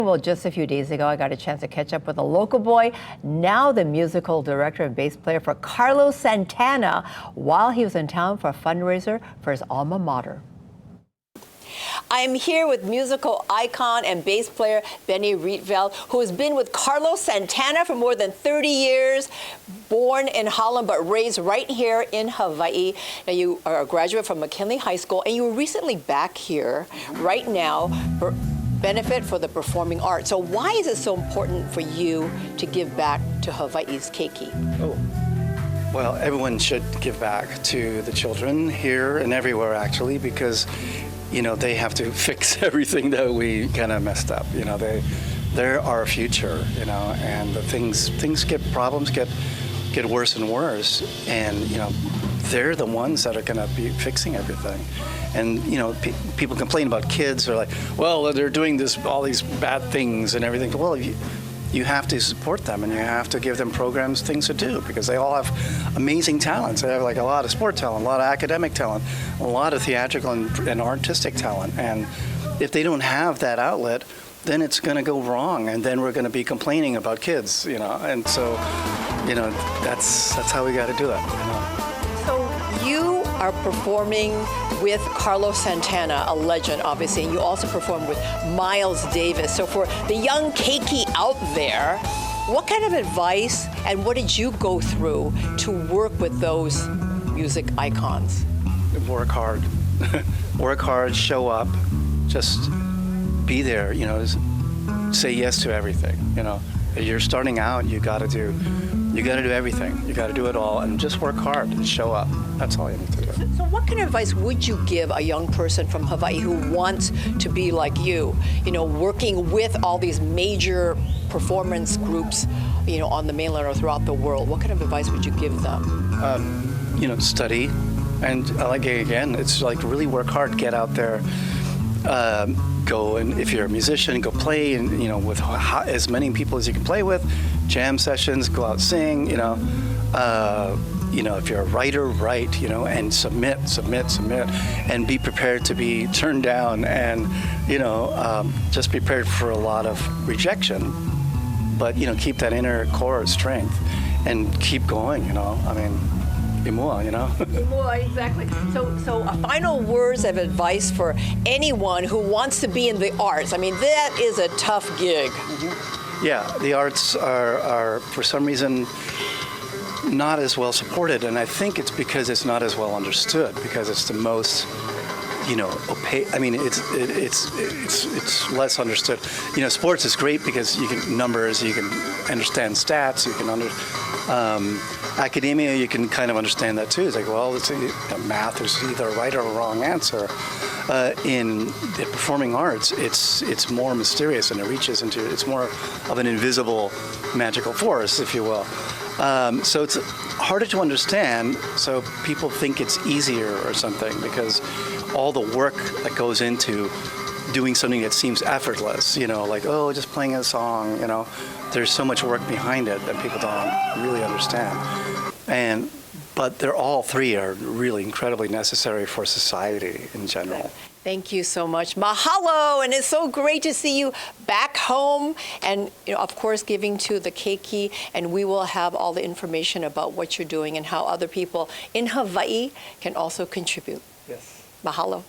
Well, just a few days ago, I got a chance to catch up with a local boy, now the musical director and bass player for Carlos Santana, while he was in town for a fundraiser for his alma mater. I am here with musical icon and bass player Benny Rietveld, who has been with Carlos Santana for more than 30 years, born in Holland but raised right here in Hawaii. Now, you are a graduate from McKinley High School, and you were recently back here right now for benefit for the performing arts. So why is it so important for you to give back to Hawaii's keiki? Oh. Well, everyone should give back to the children here and everywhere, actually, because you know, they have to fix everything that we kind of messed up. You know, they're our future, you know, and problems get worse and worse, and you know, they're the ones that are going to be fixing everything. And you know, people complain about kids, they're like, well, they're doing all these bad things and everything. Well, you have to support them, and you have to give them programs, things to do, because they all have amazing talents. They have like a lot of sport talent, a lot of academic talent, a lot of theatrical and artistic talent. And if they don't have that outlet, then it's going to go wrong, and then we're going to be complaining about kids, you know. And so, you know, that's how we got to do it. You know? So you are performing with Carlos Santana, a legend, obviously, and you also perform with Miles Davis. So for the young keiki out there, what kind of advice and what did you go through to work with those music icons? Work hard. Work hard, show up, just be there, you know, say yes to everything, you know. If you're starting out, you got to do everything. You got to do it all, and just work hard and show up. That's all you need to do. So what kind of advice would you give a young person from Hawaii who wants to be like you know, working with all these major performance groups, you know, on the mainland or throughout the world? What kind of advice would you give them? You know, study, and like again, it's like really work hard, get out there. Go, and if you're a musician, go play, and you know, with as many people as you can play with, jam sessions, go out, sing, you know. You know, if you're a writer, write, you know, and submit, and be prepared to be turned down, and you know, just prepared for a lot of rejection, but you know, keep that inner core of strength and keep going, you know. I mean, Imua, you know. Imua, exactly. So final words of advice for anyone who wants to be in the arts. I mean, that is a tough gig. Mm-hmm. Yeah, the arts are for some reason not as well supported, and I think it's because it's not as well understood, because it's the most, you know, opaque. I mean, it's less understood. You know, sports is great because you can numbers, you can understand stats, you can academia, you can kind of understand that too. It's like, well, it's math is either a right or a wrong answer. In the performing arts, it's more mysterious, and it reaches into, it's more of an invisible magical force, if you will. So it's harder to understand, so people think it's easier or something, because all the work that goes into doing something that seems effortless, you know, like, oh, just playing a song, you know, there's so much work behind it that people don't really understand. But they're all three are really incredibly necessary for society in general. Thank you so much. Mahalo, and it's so great to see you back home, and you know, of course, giving to the keiki, and we will have all the information about what you're doing and how other people in Hawaii can also contribute. Yes. Mahalo.